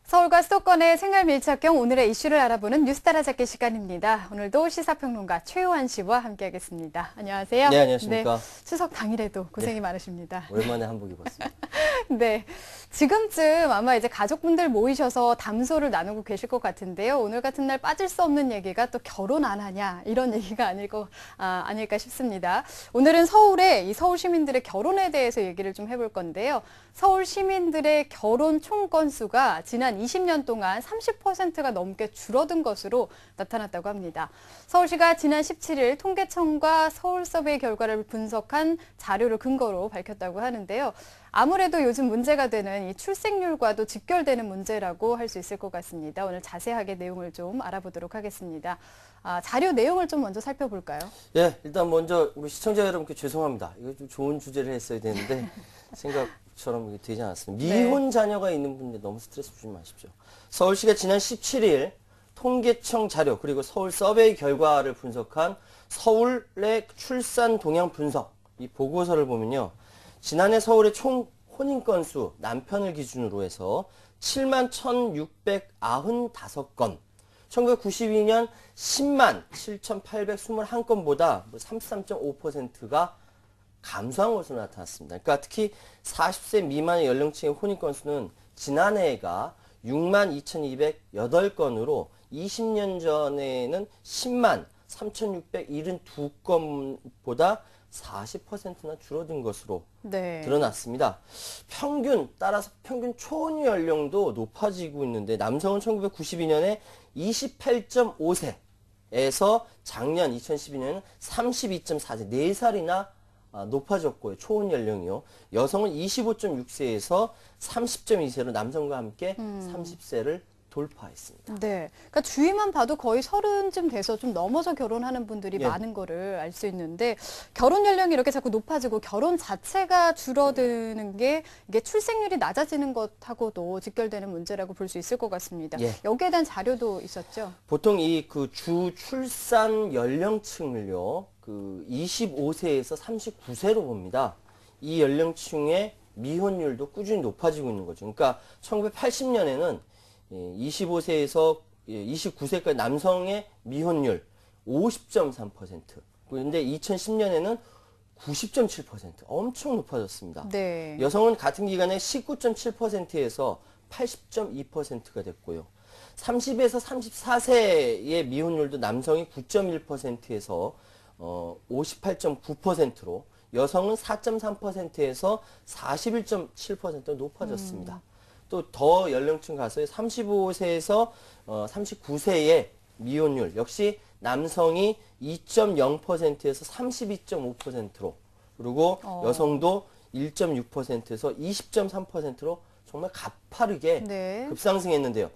서울과 수도권의 생활 밀착형 오늘의 이슈를 알아보는 뉴스 따라잡기 시간입니다. 오늘도 시사평론가 최요한 씨와 함께하겠습니다. 안녕하세요. 네, 안녕하십니까. 네, 추석 당일에도 고생이 많으십니다. 오랜만에 한복 입었습니다. 네, 지금쯤 아마 이제 가족분들 모이셔서 담소를 나누고 계실 것 같은데요. 오늘 같은 날 빠질 수 없는 얘기가 또 결혼 안 하냐 이런 얘기가 아닐까 싶습니다. 오늘은 서울의 서울 시민들의 결혼에 대해서 얘기를 좀 해볼 건데요. 서울 시민들의 결혼 총 건수가 지난 20년 동안 30%가 넘게 줄어든 것으로 나타났다고 합니다. 서울시가 지난 17일 통계청과 서울서베이 결과를 분석한 자료를 근거로 밝혔다고 하는데요. 아무래도 요즘 문제가 되는 이 출생률과도 직결되는 문제라고 할 수 있을 것 같습니다. 오늘 자세하게 내용을 좀 알아보도록 하겠습니다. 자료 내용을 좀 먼저 살펴볼까요? 예, 일단 먼저 우리 시청자 여러분께 죄송합니다. 이거 좀 좋은 주제를 했어야 되는데 생각처럼 되지 않았습니다. 미혼 자녀가 있는 분들 너무 스트레스 주지 마십시오. 서울시가 지난 17일 통계청 자료 그리고 서울 서베이 결과를 분석한 서울의 출산 동향 분석 이 보고서를 보면요. 지난해 서울의 총 혼인 건수 남편을 기준으로 해서 7만 1,695건, 1992년 10만 7,821건보다 33.5%가 감소한 것으로 나타났습니다. 그러니까 특히 40세 미만의 연령층의 혼인 건수는 지난해가 6만 2,208건으로 20년 전에는 10만 3,672건보다 40%나 줄어든 것으로 드러났습니다. 따라서 평균 초혼 연령도 높아지고 있는데 남성은 1992년에 28.5세에서 작년 2012년에는 32.4세, 4살이나 높아졌고요. 초혼 연령이요. 여성은 25.6세에서 30.2세로 남성과 함께 30세를 돌파했습니다. 네. 그러니까 주위만 봐도 거의 30쯤 돼서 좀 넘어서 결혼하는 분들이 예. 많은 거를 알 수 있는데 결혼 연령이 이렇게 자꾸 높아지고 결혼 자체가 줄어드는 게 이게 출생률이 낮아지는 것하고도 직결되는 문제라고 볼 수 있을 것 같습니다. 예. 여기에 대한 자료도 있었죠? 보통 이 주 출산 연령층을요. 25세에서 39세로 봅니다. 이 연령층의 미혼율도 꾸준히 높아지고 있는 거죠. 그러니까 1980년에는 25세에서 29세까지 남성의 미혼율 50.3%. 그런데 2010년에는 90.7%. 엄청 높아졌습니다. 네. 여성은 같은 기간에 19.7%에서 80.2%가 됐고요. 30에서 34세의 미혼율도 남성이 9.1%에서 58.9%로 여성은 4.3%에서 41.7%로 높아졌습니다. 또 더 연령층 가서 35세에서 39세의 미혼율 역시 남성이 2.0%에서 32.5%로 그리고 여성도 1.6%에서 20.3%로 정말 가파르게 급상승했는데요.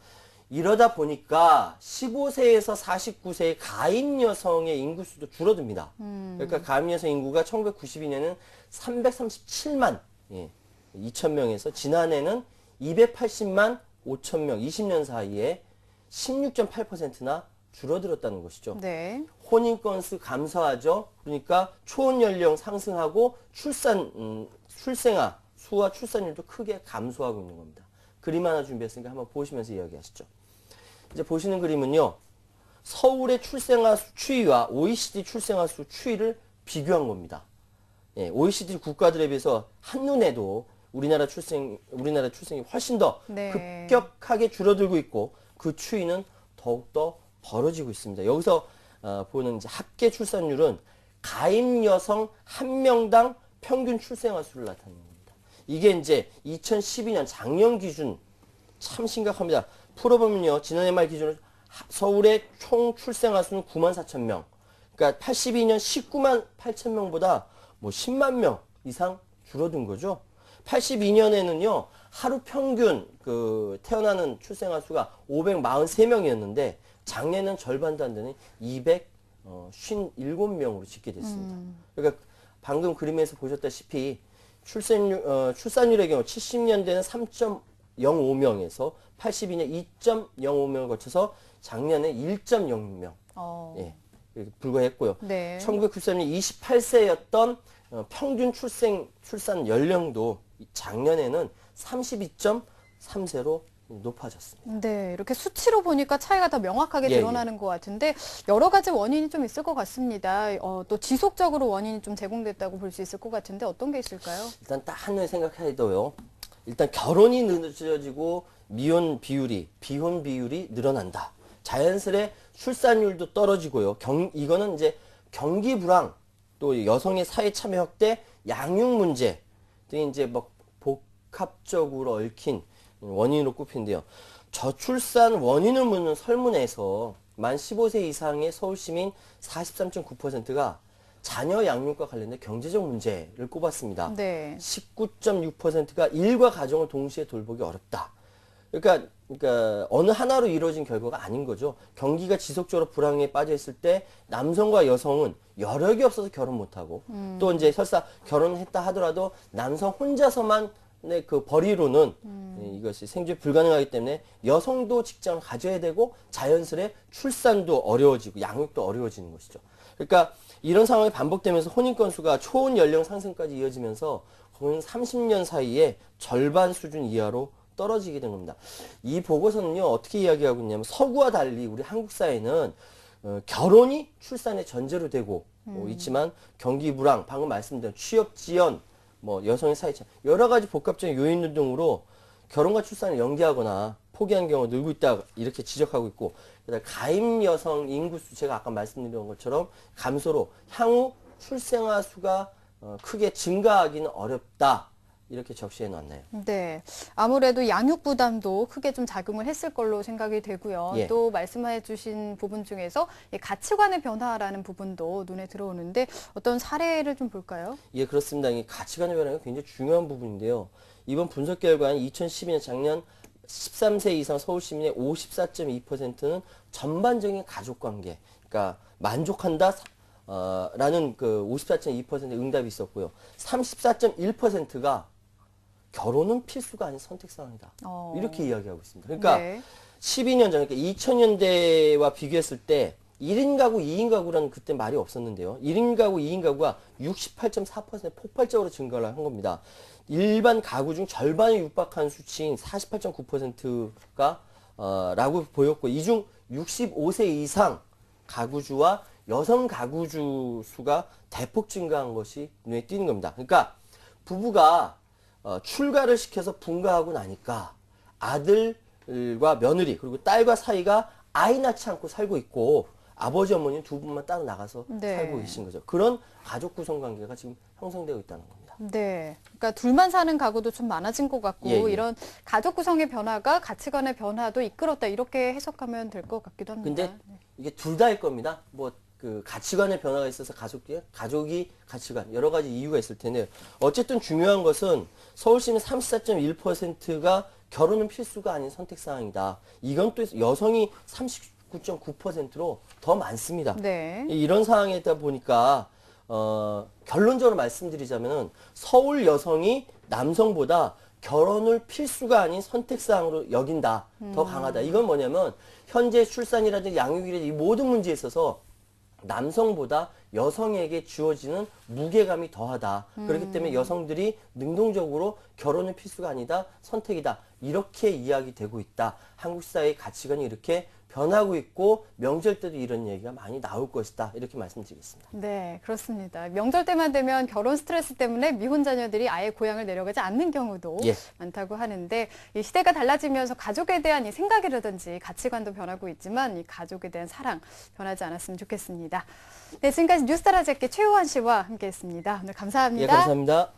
이러다 보니까 15세에서 49세의 가임 여성의 인구수도 줄어듭니다. 그러니까 가임 여성 인구가 1992년에는 337만 2천명에서 지난해는 280만 5천명 20년 사이에 16.8%나 줄어들었다는 것이죠. 네. 혼인 건수 감소하죠. 그러니까 초혼 연령 상승하고 출생아 수와 출산율도 크게 감소하고 있는 겁니다. 그림 하나 준비했으니까 한번 보시면서 이야기하시죠. 이제 보시는 그림은요. 서울의 출생아 수 추이와 OECD 출생아 수 추이를 비교한 겁니다. 예, OECD 국가들에 비해서 한눈에도 우리나라 출생이 훨씬 더 급격하게 줄어들고 있고 그 추이는 더욱더 벌어지고 있습니다. 여기서 보는 이제 합계 출산율은 가임 여성 1명당 평균 출생아 수를 나타내는 겁니다. 이게 이제 2012년 작년 기준 참 심각합니다. 풀어보면요. 지난해 말 기준으로 서울의 총 출생아 수는 9만 4천 명. 그러니까 82년 19만 8천 명보다 10만 명 이상 줄어든 거죠. 82년에는요. 하루 평균 태어나는 출생아 수가 543명이었는데 작년에는 절반도 안 되는 257명으로 집계 됐습니다. 그러니까 방금 그림에서 보셨다시피 출산율의 경우 70년대는 3.05명에서 82년 2.05명을 거쳐서 작년에 1.06명 이렇게 불과했고요. 1993년 28세였던 평균 출산 연령도 작년에는 32.3세로 높아졌습니다. 네, 이렇게 수치로 보니까 차이가 더 명확하게 예, 드러나는 것 같은데 여러 가지 원인이 좀 있을 것 같습니다. 또 지속적으로 원인이 좀 제공됐다고 볼 수 있을 것 같은데 어떤 게 있을까요? 일단 딱 하나 생각해도요. 일단 결혼이 늦어지고 비혼 비율이 늘어난다. 자연스레 출산율도 떨어지고요. 이거는 이제 경기 불황, 또 여성의 사회 참여 확대, 양육 문제 등이 이제 막 복합적으로 얽힌 원인으로 꼽힌데요. 저출산 원인을 묻는 설문에서 만 15세 이상의 서울 시민 43.9%가 자녀 양육과 관련된 경제적 문제를 꼽았습니다. 네. 19.6%가 일과 가정을 동시에 돌보기 어렵다. 그러니까 어느 하나로 이루어진 결과가 아닌 거죠. 경기가 지속적으로 불황에 빠져 있을 때 남성과 여성은 여력이 없어서 결혼 못하고 또 이제 설사 결혼했다 하더라도 남성 혼자서만 그 벌이로는 이것이 생존이 불가능하기 때문에 여성도 직장을 가져야 되고 자연스레 출산도 어려워지고 양육도 어려워지는 것이죠. 그러니까 이런 상황이 반복되면서 혼인 건수가 초혼 연령 상승까지 이어지면서 근 30년 사이에 절반 수준 이하로 떨어지게 된 겁니다. 이 보고서는요, 어떻게 이야기하고 있냐면 서구와 달리 우리 한국 사회는 결혼이 출산의 전제로 되고 있지만 경기 불황, 방금 말씀드린 취업 지연, 뭐 여성의 사회 차 여러 가지 복합적인 요인들 등으로 결혼과 출산을 연기하거나 포기한 경우가 늘고 있다 이렇게 지적하고 있고 그다음에 가임 여성 인구수 제가 아까 말씀드린 것처럼 감소로 향후 출생아 수가 크게 증가하기는 어렵다. 이렇게 적시해 놨네요. 네. 아무래도 양육 부담도 크게 좀 작용을 했을 걸로 생각이 되고요. 예. 또 말씀해 주신 부분 중에서 이 가치관의 변화라는 부분도 눈에 들어오는데 어떤 사례를 좀 볼까요? 예, 그렇습니다. 이 가치관의 변화가 굉장히 중요한 부분인데요. 이번 분석 결과는 2012년 작년 13세 이상 서울 시민의 54.2%는 전반적인 가족 관계, 그러니까 만족한다 라는 그 54.2% 응답이 있었고요. 34.1%가 결혼은 필수가 아닌 선택사항이다. 이렇게 이야기하고 있습니다. 그러니까 네. 12년 전, 그러니까 2000년대와 비교했을 때 1인 가구, 2인 가구라는 그때 말이 없었는데요. 1인 가구, 2인 가구가 68.4% 폭발적으로 증가를 한 겁니다. 일반 가구 중 절반에 육박한 수치인 48.9%가 라고 보였고 이 중 65세 이상 가구주와 여성 가구주 수가 대폭 증가한 것이 눈에 띄는 겁니다. 그러니까 부부가 출가를 시켜서 분가하고 나니까 아들과 며느리 그리고 딸과 사이가 아이 낳지 않고 살고 있고 아버지 어머니는 두 분만 따로 나가서 네. 살고 계신 거죠. 그런 가족 구성 관계가 지금 형성되고 있다는 겁니다. 네. 그러니까 둘만 사는 가구도 좀 많아진 것 같고 예, 예. 이런 가족 구성의 변화가 가치관의 변화도 이끌었다 이렇게 해석하면 될 것 같기도 합니다. 근데 이게 둘 다일 겁니다. 뭐 그 가치관의 변화가 있어서 가족이 가치관 여러 가지 이유가 있을 텐데 어쨌든 중요한 것은 서울 시민 34.1%가 결혼은 필수가 아닌 선택사항이다. 이건 또 여성이 39.9%로 더 많습니다. 네. 이런 상황이다 보니까 결론적으로 말씀드리자면 서울 여성이 남성보다 결혼을 필수가 아닌 선택사항으로 여긴다. 더 강하다. 이건 뭐냐면 현재 출산이라든지 양육이라든지 이 모든 문제에 있어서 남성보다 여성에게 주어지는 무게감이 더하다. 그렇기 때문에 여성들이 능동적으로 결혼은 필수가 아니다. 선택이다. 이렇게 이야기되고 있다. 한국 사회의 가치관이 이렇게 변하고 있고 명절 때도 이런 얘기가 많이 나올 것이다. 이렇게 말씀드리겠습니다. 네, 그렇습니다. 명절 때만 되면 결혼 스트레스 때문에 미혼 자녀들이 아예 고향을 내려가지 않는 경우도 예. 많다고 하는데 이 시대가 달라지면서 가족에 대한 이 생각이라든지 가치관도 변하고 있지만 이 가족에 대한 사랑 변하지 않았으면 좋겠습니다. 네, 지금까지 뉴스타라 제키 최호환 씨와 함께했습니다. 오늘 감사합니다. 예, 감사합니다.